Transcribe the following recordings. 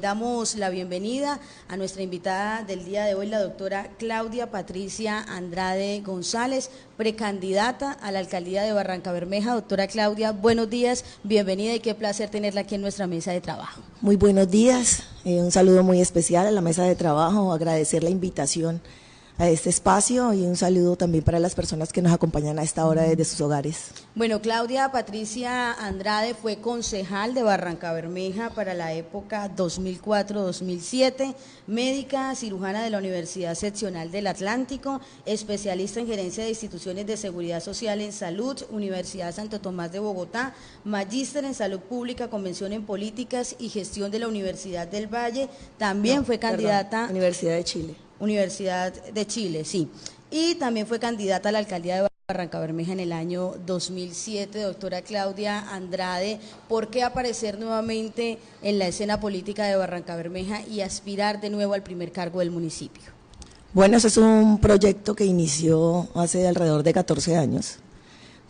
Damos la bienvenida a nuestra invitada del día de hoy, la doctora Claudia Patricia Andrade González, precandidata a la alcaldía de Barrancabermeja. Doctora Claudia, buenos días, bienvenida y qué placer tenerla aquí en nuestra mesa de trabajo. Muy buenos días, un saludo muy especial a la mesa de trabajo, agradecer la invitación a este espacio y un saludo también para las personas que nos acompañan a esta hora desde sus hogares. Bueno, Claudia Patricia Andrade fue concejal de Barrancabermeja para la época 2004-2007, médica cirujana de la Universidad Seccional del Atlántico, especialista en gerencia de instituciones de seguridad social en salud, Universidad Santo Tomás de Bogotá, magíster en salud pública, convención en políticas y gestión de la Universidad del Valle, también fue candidata… Universidad de Chile. Universidad de Chile, sí. Y también fue candidata a la alcaldía de Barrancabermeja en el año 2007. Doctora Claudia Andrade, ¿por qué aparecer nuevamente en la escena política de Barrancabermeja y aspirar de nuevo al primer cargo del municipio? Bueno, ese es un proyecto que inició hace alrededor de 14 años,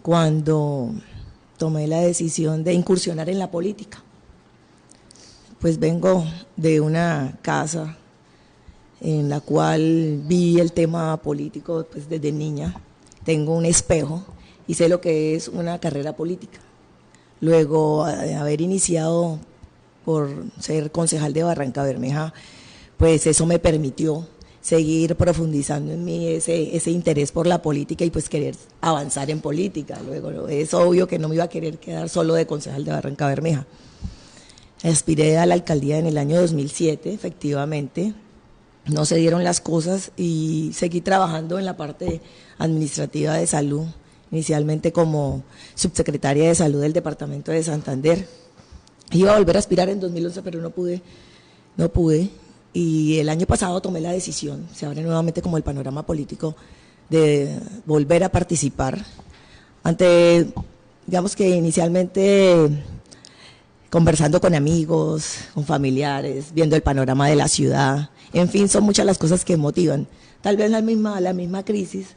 cuando tomé la decisión de incursionar en la política. Pues vengo de una casa en la cual vi el tema político pues, desde niña. Tengo un espejo y sé lo que es una carrera política. Luego, haber iniciado por ser concejal de Barrancabermeja, pues eso me permitió seguir profundizando en mí ese interés por la política y pues querer avanzar en política. Luego, es obvio que no me iba a querer quedar solo de concejal de Barrancabermeja. Aspiré a la alcaldía en el año 2007, efectivamente. No se dieron las cosas y seguí trabajando en la parte administrativa de salud, inicialmente como subsecretaria de salud del departamento de Santander. Iba a volver a aspirar en 2011, pero no pude. Y el año pasado tomé la decisión, se abre nuevamente como el panorama político, de volver a participar. Digamos que inicialmente conversando con amigos, con familiares, viendo el panorama de la ciudad. En fin, son muchas las cosas que motivan. Tal vez la misma crisis,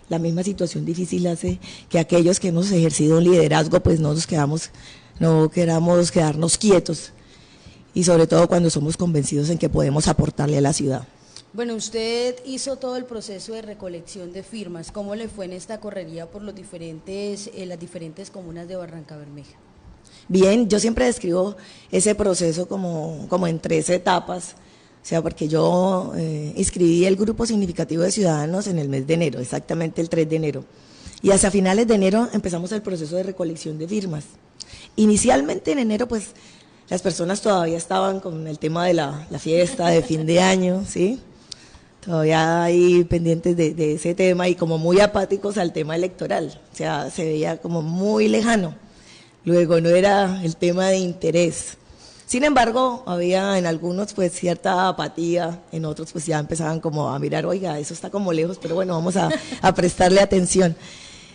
la misma situación difícil hace que aquellos que hemos ejercido un liderazgo, pues no queramos quedarnos quietos. Y sobre todo cuando somos convencidos en que podemos aportarle a la ciudad. Bueno, usted hizo todo el proceso de recolección de firmas. ¿Cómo le fue en esta correría por las diferentes comunas de Barrancabermeja? Bien, yo siempre describo ese proceso como en 3 etapas. O sea, porque yo inscribí el grupo significativo de ciudadanos en el mes de enero, exactamente el 3 de enero. Y hacia finales de enero empezamos el proceso de recolección de firmas. Inicialmente en enero, pues, las personas todavía estaban con el tema de la fiesta de fin de año, ¿sí? Todavía ahí pendientes de ese tema y como muy apáticos al tema electoral. O sea, se veía como muy lejano. Luego no era el tema de interés. Sin embargo, había en algunos pues cierta apatía, en otros pues ya empezaban como a mirar, oiga, eso está como lejos, pero bueno, vamos a prestarle atención.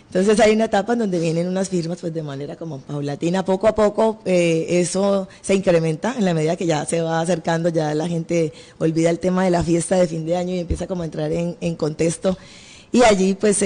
Entonces hay una etapa en donde vienen unas firmas pues de manera como paulatina, poco a poco eso se incrementa en la medida que ya se va acercando, ya la gente olvida el tema de la fiesta de fin de año y empieza como a entrar en contexto. Y allí pues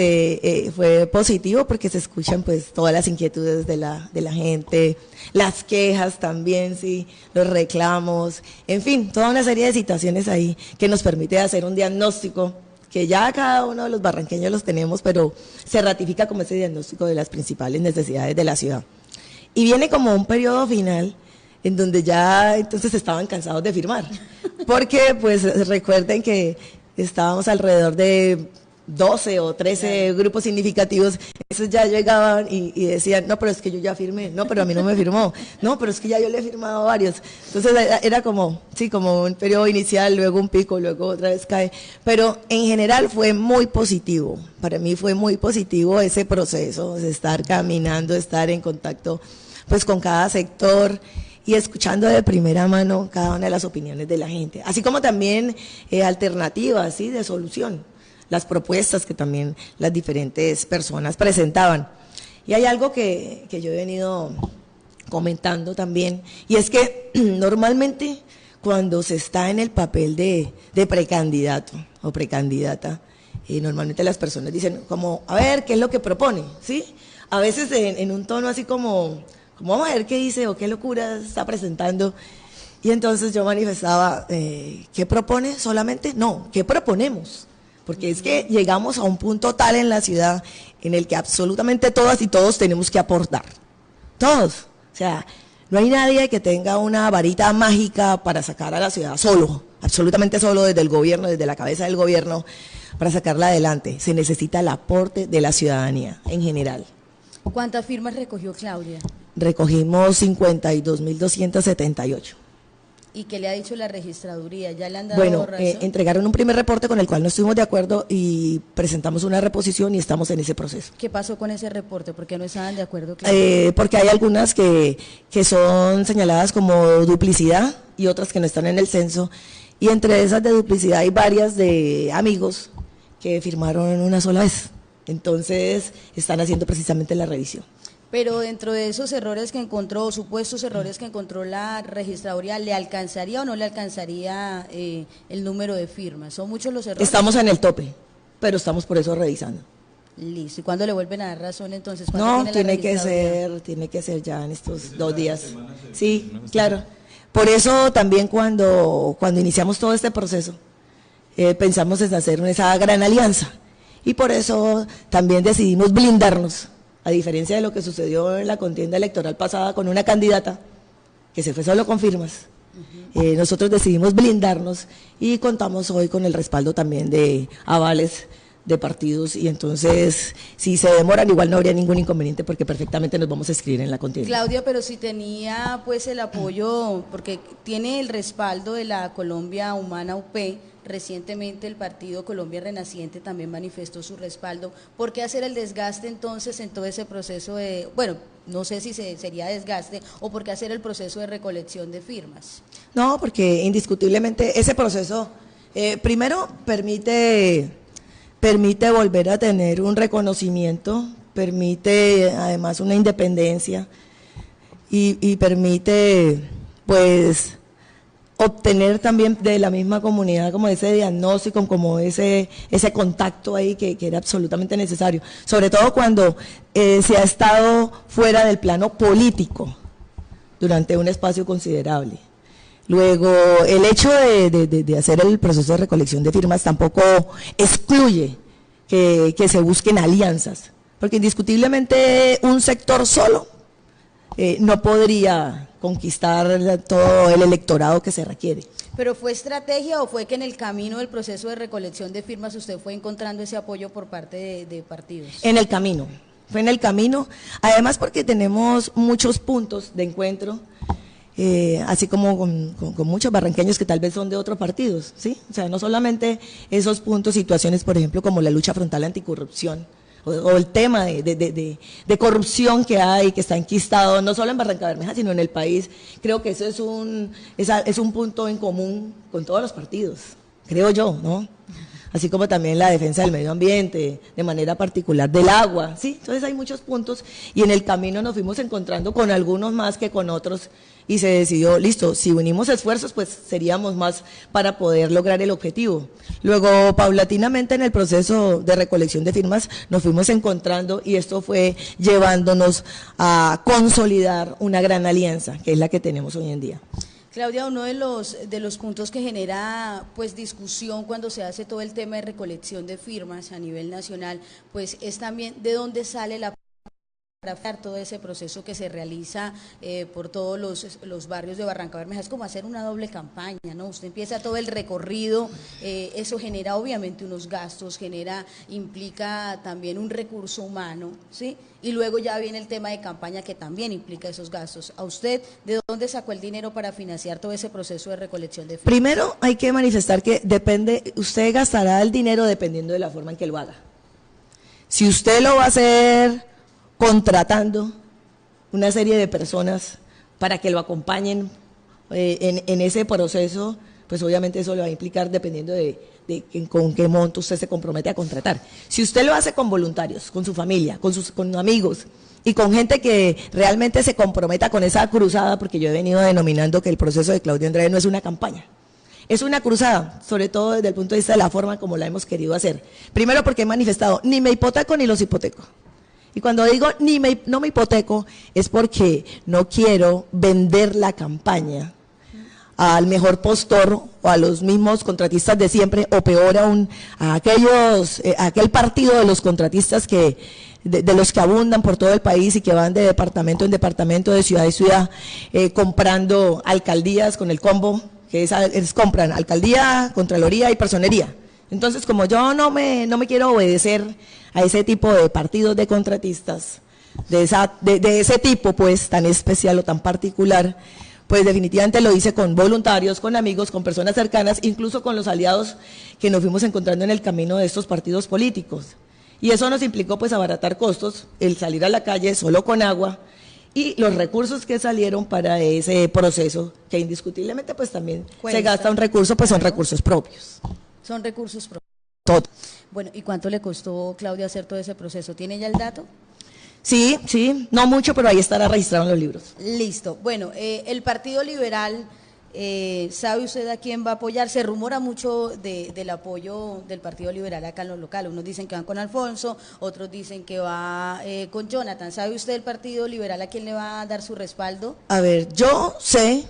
fue positivo porque se escuchan pues todas las inquietudes de la gente, las quejas también, sí, los reclamos, en fin, toda una serie de situaciones ahí que nos permite hacer un diagnóstico que ya cada uno de los barranqueños los tenemos, pero se ratifica como ese diagnóstico de las principales necesidades de la ciudad. Y viene como un periodo final en donde ya entonces estaban cansados de firmar, porque pues recuerden que estábamos alrededor de 12 o 13 grupos significativos, esos ya llegaban y decían, no, pero es que yo ya firmé, no, pero a mí no me firmó, no, pero es que ya yo le he firmado a varios. Entonces era como, sí, como un periodo inicial, luego un pico, luego otra vez cae, pero en general fue muy positivo, para mí fue muy positivo ese proceso, de estar caminando, estar en contacto pues con cada sector y escuchando de primera mano cada una de las opiniones de la gente, así como también alternativas, ¿sí?, de solución. Las propuestas que también las diferentes personas presentaban. Y hay algo que yo he venido comentando también, y es que normalmente cuando se está en el papel de precandidato o precandidata, normalmente las personas dicen como, a ver, ¿qué es lo que propone? ¿Sí? A veces en un tono así como vamos a ver qué dice o qué locura está presentando. Y entonces yo manifestaba, ¿qué propone solamente? No, ¿qué proponemos? Porque es que llegamos a un punto tal en la ciudad en el que absolutamente todas y todos tenemos que aportar. Todos. O sea, no hay nadie que tenga una varita mágica para sacar a la ciudad solo, absolutamente solo desde el gobierno, desde la cabeza del gobierno, para sacarla adelante. Se necesita el aporte de la ciudadanía en general. ¿Cuántas firmas recogió Claudia? Recogimos 52.278. ¿Y qué le ha dicho la registraduría? ¿Ya le han dado Bueno, razón? entregaron un primer reporte con el cual no estuvimos de acuerdo y presentamos una reposición y estamos en ese proceso. ¿Qué pasó con ese reporte? ¿Por qué no estaban de acuerdo? Claudia? Porque hay algunas que son señaladas como duplicidad y otras que no están en el censo. Y entre esas de duplicidad hay varias de amigos que firmaron una sola vez. Entonces, están haciendo precisamente la revisión. Pero dentro de esos errores que encontró, supuestos errores que encontró la registraduría, ¿le alcanzaría o no le alcanzaría el número de firmas? ¿Son muchos los errores? Estamos en el tope, pero estamos por eso revisando. Listo. ¿Y cuándo le vuelven a dar razón entonces? No, tiene que ser ya en estos 2 días. Sí, claro. Por eso también cuando iniciamos todo este proceso, pensamos en hacer esa gran alianza. Y por eso también decidimos blindarnos, a diferencia de lo que sucedió en la contienda electoral pasada con una candidata que se fue solo con firmas. Nosotros decidimos blindarnos y contamos hoy con el respaldo también de avales de partidos, y entonces si se demoran igual no habría ningún inconveniente porque perfectamente nos vamos a escribir en la contienda. Claudia, pero si tenía pues el apoyo, porque tiene el respaldo de la Colombia Humana UP, recientemente el partido Colombia Renaciente también manifestó su respaldo. ¿Por qué hacer el desgaste entonces en todo ese proceso de, bueno, no sé si sería desgaste, o por qué hacer el proceso de recolección de firmas? No, porque indiscutiblemente ese proceso, primero permite volver a tener un reconocimiento, permite además una independencia y permite pues obtener también de la misma comunidad como ese diagnóstico, como ese contacto ahí que era absolutamente necesario, sobre todo cuando se ha estado fuera del plano político durante un espacio considerable. Luego, el hecho de hacer el proceso de recolección de firmas tampoco excluye que se busquen alianzas, porque indiscutiblemente un sector solo no podría conquistar todo el electorado que se requiere. ¿Pero fue estrategia o fue que en el camino del proceso de recolección de firmas usted fue encontrando ese apoyo por parte de partidos? En el camino, fue en el camino, además porque tenemos muchos puntos de encuentro, así como con muchos barranqueños que tal vez son de otros partidos, ¿sí? O sea, no solamente esos puntos, situaciones, por ejemplo, como la lucha frontal anticorrupción, o el tema de corrupción que hay, que está enquistado, no solo en Barrancabermeja, sino en el país. Creo que eso es un punto en común con todos los partidos, creo yo, ¿no? Así como también la defensa del medio ambiente, de manera particular del agua, ¿sí? Entonces hay muchos puntos y en el camino nos fuimos encontrando con algunos más que con otros y se decidió, listo, si unimos esfuerzos, pues seríamos más para poder lograr el objetivo. Luego, paulatinamente en el proceso de recolección de firmas nos fuimos encontrando y esto fue llevándonos a consolidar una gran alianza, que es la que tenemos hoy en día. Claudia, uno de los puntos que genera pues discusión cuando se hace todo el tema de recolección de firmas a nivel nacional, pues es también de dónde sale la para todo ese proceso que se realiza por todos los barrios de Barrancabermeja. Es como hacer una doble campaña, ¿no? Usted empieza todo el recorrido, eso genera obviamente unos gastos, implica también un recurso humano, ¿sí? Y luego ya viene el tema de campaña que también implica esos gastos. ¿A usted de dónde sacó el dinero para financiar todo ese proceso de recolección de firmas? Primero hay que manifestar que usted gastará el dinero dependiendo de la forma en que lo haga. Si usted lo va a hacer contratando una serie de personas para que lo acompañen en ese proceso, pues obviamente eso le va a implicar dependiendo de con qué monto usted se compromete a contratar. Si usted lo hace con voluntarios, con su familia, con amigos y con gente que realmente se comprometa con esa cruzada, porque yo he venido denominando que el proceso de Claudia Andrade no es una campaña, es una cruzada, sobre todo desde el punto de vista de la forma como la hemos querido hacer. Primero porque he manifestado, ni me hipoteco ni los hipoteco. Y cuando digo no me hipoteco es porque no quiero vender la campaña al mejor postor o a los mismos contratistas de siempre, o peor aún, a aquel partido de los contratistas de los que abundan por todo el país y que van de departamento en departamento, de ciudad en ciudad, comprando alcaldías con el combo, que es compran alcaldía, contraloría y personería. Entonces, como yo no me quiero obedecer a ese tipo de partidos de contratistas, de ese tipo pues tan especial o tan particular, pues definitivamente lo hice con voluntarios, con amigos, con personas cercanas, incluso con los aliados que nos fuimos encontrando en el camino de estos partidos políticos. Y eso nos implicó pues abaratar costos, el salir a la calle solo con agua y los recursos que salieron para ese proceso, que indiscutiblemente pues también se gasta un recurso, pues son recursos propios. Son recursos propios. Todo. Bueno, ¿y cuánto le costó, Claudia, hacer todo ese proceso? ¿Tiene ya el dato? Sí, no mucho, pero ahí estará registrado en los libros. Listo. Bueno, el Partido Liberal, ¿sabe usted a quién va a apoyar? Se rumora mucho del apoyo del Partido Liberal acá en lo local. Unos dicen que van con Alfonso, otros dicen que va con Jonathan. ¿Sabe usted el Partido Liberal a quién le va a dar su respaldo? A ver, yo sé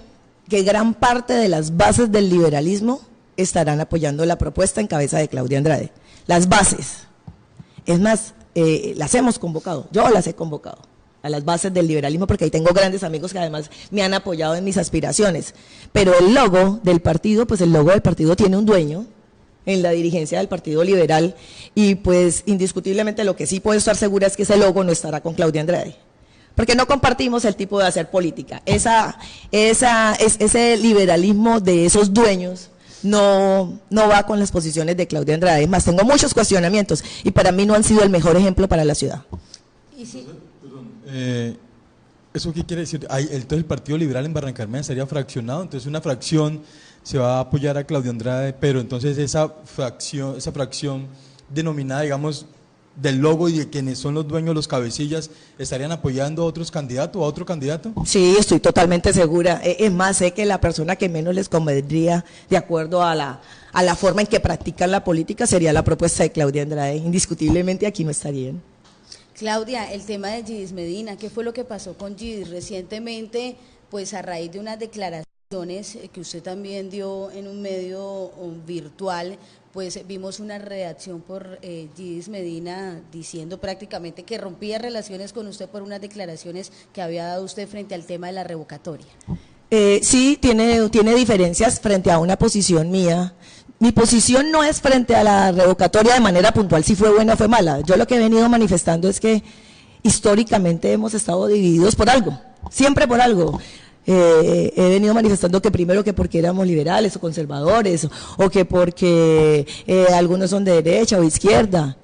que gran parte de las bases del liberalismo estarán apoyando la propuesta en cabeza de Claudia Andrade. Las bases. Es más, las hemos convocado, yo las he convocado a las bases del liberalismo porque ahí tengo grandes amigos que además me han apoyado en mis aspiraciones, pero el logo del partido, pues el logo del partido tiene un dueño en la dirigencia del Partido Liberal y pues indiscutiblemente lo que sí puedo estar segura es que ese logo no estará con Claudia Andrade, porque no compartimos el tipo de hacer política, ese liberalismo de esos dueños no va con las posiciones de Claudia Andrade. Es más, tengo muchos cuestionamientos y para mí no han sido el mejor ejemplo para la ciudad. ¿Y sí? Perdón, ¿eso qué quiere decir? Entonces el Partido Liberal en Barrancabermeja sería fraccionado, entonces una fracción se va a apoyar a Claudia Andrade, pero entonces esa fracción denominada, digamos, del logo y de quienes son los dueños, los cabecillas, ¿estarían apoyando a otros candidatos o a otro candidato? Sí, estoy totalmente segura. Es más, sé que la persona que menos les convendría, de acuerdo a la forma en que practican la política, sería la propuesta de Claudia Andrade. Indiscutiblemente aquí no estarían. Claudia, el tema de Yidis Medina, ¿qué fue lo que pasó con Yidis recientemente? Pues a raíz de unas declaraciones que usted también dio en un medio virtual, pues vimos una reacción por Yidis Medina diciendo prácticamente que rompía relaciones con usted por unas declaraciones que había dado usted frente al tema de la revocatoria. Sí, tiene diferencias frente a una posición mía. Mi posición no es frente a la revocatoria de manera puntual, si fue buena o fue mala. Yo lo que he venido manifestando es que históricamente hemos estado divididos por algo, siempre por algo. He venido manifestando que primero que porque éramos liberales o conservadores, o que porque algunos son de derecha o izquierda.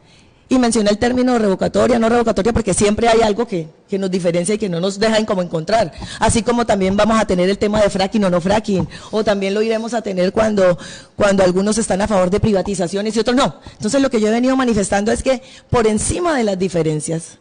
Y mencioné el término revocatoria, no revocatoria, porque siempre hay algo que nos diferencia y que no nos dejan como encontrar. Así como también vamos a tener el tema de fracking o no fracking, o también lo iremos a tener cuando algunos están a favor de privatizaciones y otros no. Entonces lo que yo he venido manifestando es que por encima de las diferencias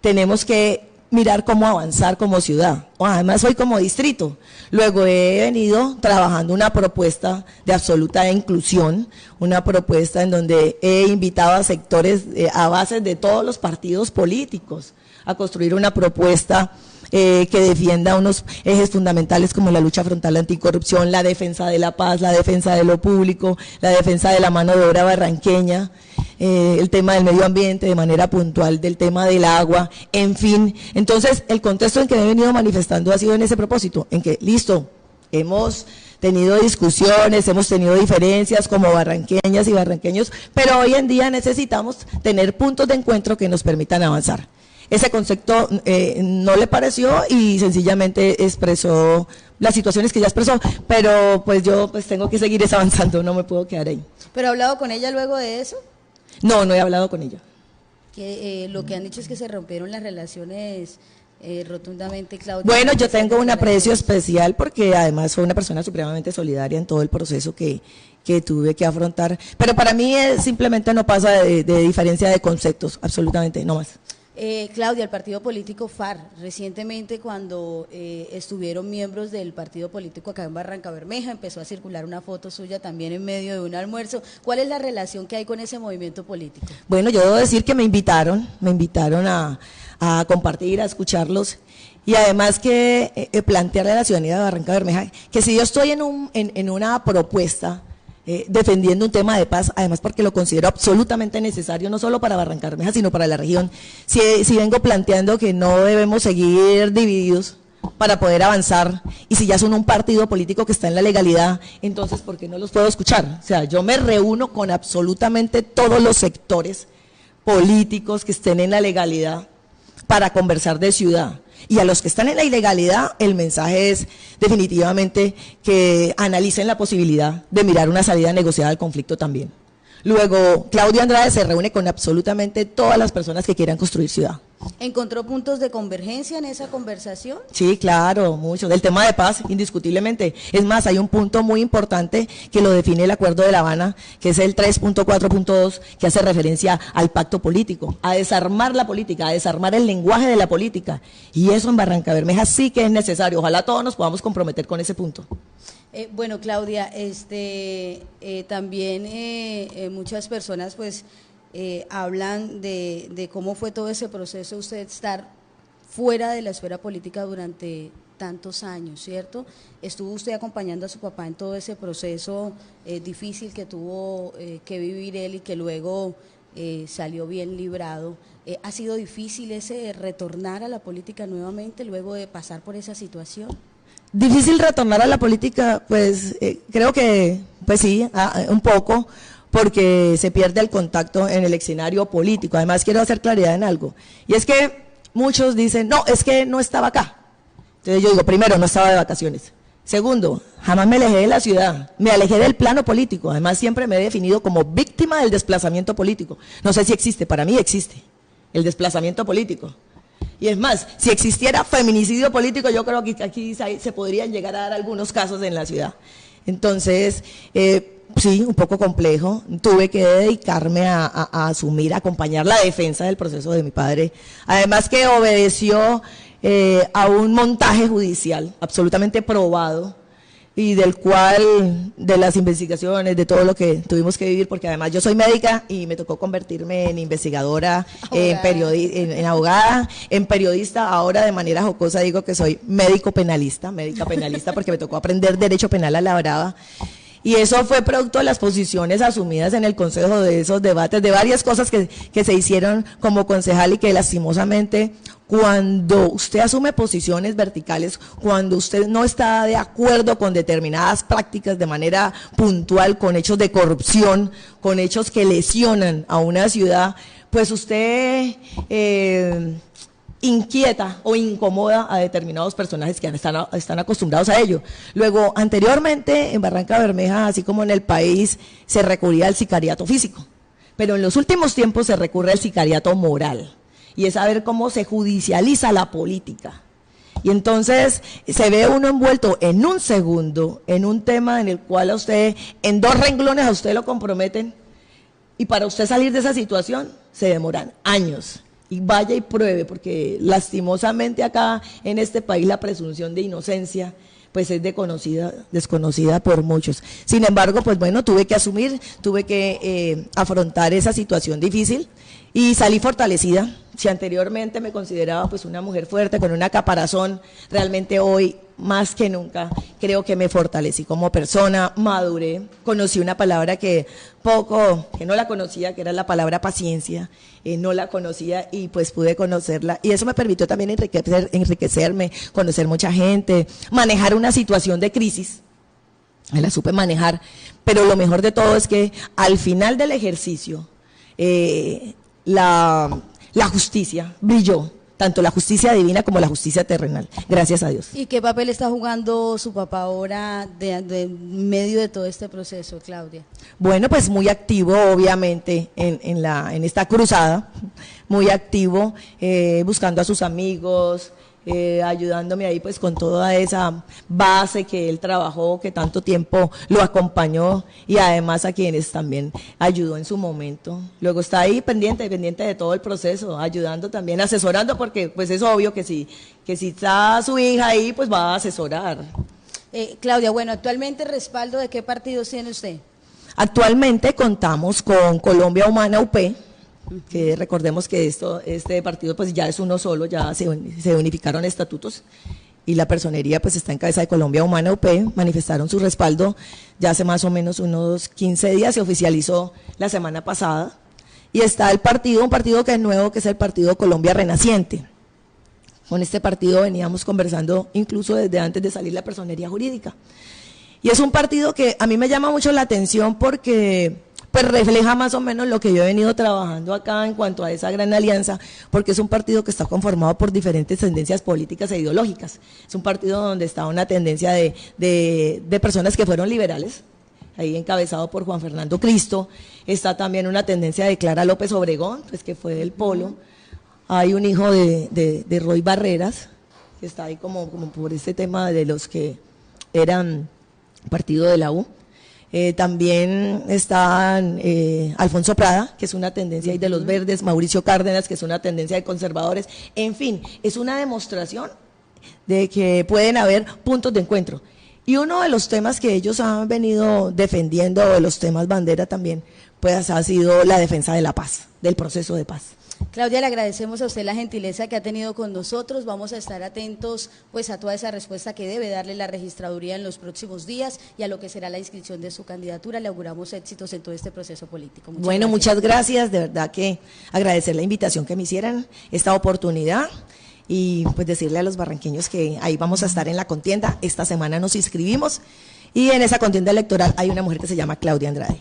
tenemos que mirar cómo avanzar como ciudad, además hoy como distrito. Luego he venido trabajando una propuesta de absoluta inclusión, una propuesta en donde he invitado a sectores a base de todos los partidos políticos a construir una propuesta que defienda unos ejes fundamentales como la lucha frontal anticorrupción, la defensa de la paz, la defensa de lo público, la defensa de la mano de obra barranqueña, el tema del medio ambiente de manera puntual, del tema del agua, en fin. Entonces, el contexto en que he venido manifestando ha sido en ese propósito, en que, listo, hemos tenido discusiones, hemos tenido diferencias como barranqueñas y barranqueños, pero hoy en día necesitamos tener puntos de encuentro que nos permitan avanzar. Ese concepto no le pareció y sencillamente expresó las situaciones que ya expresó, pero pues yo pues tengo que seguir avanzando, no me puedo quedar ahí. ¿Pero ha hablado con ella luego de eso? No he hablado con ella. Que lo que han dicho es que se rompieron las relaciones rotundamente, Claudia. Bueno, yo tengo un aprecio especial porque además fue una persona supremamente solidaria en todo el proceso que tuve que afrontar, pero para mí simplemente no pasa de diferencia de conceptos, absolutamente, no más. Claudia, el partido político FAR, recientemente cuando estuvieron miembros del partido político acá en Barrancabermeja, empezó a circular una foto suya también en medio de un almuerzo. ¿Cuál es la relación que hay con ese movimiento político? Bueno, yo debo decir que me invitaron a compartir, a escucharlos, Y además que plantearle a la ciudadanía de Barranca Bermeja que si yo estoy en una propuesta defendiendo un tema de paz, además porque lo considero absolutamente necesario, no solo para Barranca Bermeja, sino para la región, si vengo planteando que no debemos seguir divididos para poder avanzar, y si ya son un partido político que está en la legalidad, entonces ¿por qué no los puedo escuchar? O sea, yo me reúno con absolutamente todos los sectores políticos que estén en la legalidad para conversar de ciudad. Y a los que están en la ilegalidad, el mensaje es definitivamente que analicen la posibilidad de mirar una salida negociada al conflicto también. Luego, Claudia Andrade se reúne con absolutamente todas las personas que quieran construir ciudad. ¿Encontró puntos de convergencia en esa conversación? Sí, claro, mucho. Del tema de paz, indiscutiblemente. Es más, hay un punto muy importante que lo define el Acuerdo de La Habana, que es el 3.4.2, que hace referencia al pacto político, a desarmar la política, a desarmar el lenguaje de la política. Y eso en Barranca Bermeja sí que es necesario. Ojalá todos nos podamos comprometer con ese punto. Bueno, Claudia, también muchas personas pues hablan de cómo fue todo ese proceso, usted estar fuera de la esfera política durante tantos años, ¿cierto? Estuvo usted acompañando a su papá en todo ese proceso difícil que tuvo que vivir él y que luego salió bien librado. ¿Ha sido difícil ese retornar a la política nuevamente luego de pasar por esa situación? Difícil retornar a la política, pues creo que, pues sí, un poco, porque se pierde el contacto en el escenario político. Además quiero hacer claridad en algo, y es que muchos dicen, no, es que no estaba acá. Entonces yo digo, primero, no estaba de vacaciones. Segundo, jamás me alejé de la ciudad, me alejé del plano político. Además siempre me he definido como víctima del desplazamiento político. No sé si existe, para mí existe el desplazamiento político. Y es más, si existiera feminicidio político, yo creo que aquí se podrían llegar a dar algunos casos en la ciudad. Entonces, sí, un poco complejo. Tuve que dedicarme a asumir, a acompañar la defensa del proceso de mi padre. Además que obedeció a un montaje judicial absolutamente probado, y del cual, de las investigaciones, de todo lo que tuvimos que vivir, porque además yo soy médica y me tocó convertirme en investigadora, en abogada, en periodista. Ahora de manera jocosa digo que soy médica penalista, porque me tocó aprender derecho penal a la brava. Y eso fue producto de las posiciones asumidas en el Consejo, de esos debates, de varias cosas que se hicieron como concejal, y que lastimosamente, cuando usted asume posiciones verticales, cuando usted no está de acuerdo con determinadas prácticas de manera puntual, con hechos de corrupción, con hechos que lesionan a una ciudad, pues usted inquieta o incomoda a determinados personajes que están acostumbrados a ello. Luego, anteriormente en Barranca Bermeja, así como en el país, se recurría al sicariato físico, pero en los últimos tiempos se recurre al sicariato moral, y es saber cómo se judicializa la política. Y entonces se ve uno envuelto en un segundo en un tema en el cual a usted, en 2 renglones a usted lo comprometen, y para usted salir de esa situación se demoran años. Y vaya y pruebe, porque lastimosamente acá en este país la presunción de inocencia pues es desconocida por muchos. Sin embargo, pues bueno, tuve que asumir, tuve que afrontar esa situación difícil, y salí fortalecida. Si anteriormente me consideraba pues una mujer fuerte, con una caparazón, realmente hoy más que nunca creo que me fortalecí como persona, maduré, conocí una palabra que no la conocía, que era la palabra paciencia, no la conocía, y pues pude conocerla, y eso me permitió también enriquecerme, conocer mucha gente, manejar una situación de crisis. Me la supe manejar, pero lo mejor de todo es que al final del ejercicio la justicia brilló, tanto la justicia divina como la justicia terrenal, gracias a Dios. ¿Y qué papel está jugando su papá ahora de medio de todo este proceso, Claudia? Bueno, pues muy activo, obviamente, en esta cruzada, muy activo, buscando a sus amigos, ayudándome ahí pues con toda esa base que él trabajó, que tanto tiempo lo acompañó, y además a quienes también ayudó en su momento. Luego está ahí pendiente de todo el proceso, ayudando también, asesorando, porque pues es obvio que si está su hija ahí, pues va a asesorar. Claudia, bueno, actualmente respaldo de qué partidos tiene usted. Actualmente contamos con Colombia Humana UP, que recordemos que este partido pues ya es uno solo, ya se unificaron estatutos y la personería pues está en cabeza de Colombia Humana UP, manifestaron su respaldo ya hace más o menos unos 15 días, se oficializó la semana pasada, y está el partido, un partido que es nuevo, que es el Partido Colombia Renaciente. Con este partido veníamos conversando incluso desde antes de salir la personería jurídica. Y es un partido que a mí me llama mucho la atención porque pues refleja más o menos lo que yo he venido trabajando acá en cuanto a esa gran alianza, porque es un partido que está conformado por diferentes tendencias políticas e ideológicas. Es un partido donde está una tendencia de personas que fueron liberales, ahí encabezado por Juan Fernando Cristo. Está también una tendencia de Clara López Obregón, pues que fue del Polo. Hay un hijo de Roy Barreras, que está ahí como por este tema de los que eran partido de la U. También está Alfonso Prada, que es una tendencia ahí de los verdes, Mauricio Cárdenas, que es una tendencia de conservadores. En fin, es una demostración de que pueden haber puntos de encuentro. Y uno de los temas que ellos han venido defendiendo, de los temas bandera también, pues ha sido la defensa de la paz, del proceso de paz. Claudia, le agradecemos a usted la gentileza que ha tenido con nosotros. Vamos a estar atentos pues a toda esa respuesta que debe darle la registraduría en los próximos días y a lo que será la inscripción de su candidatura. Le auguramos éxitos en todo este proceso político. Muchas gracias. De verdad que agradecer la invitación que me hicieran, esta oportunidad, y pues decirle a los barranqueños que ahí vamos a estar en la contienda. Esta semana nos inscribimos y en esa contienda electoral hay una mujer que se llama Claudia Andrade.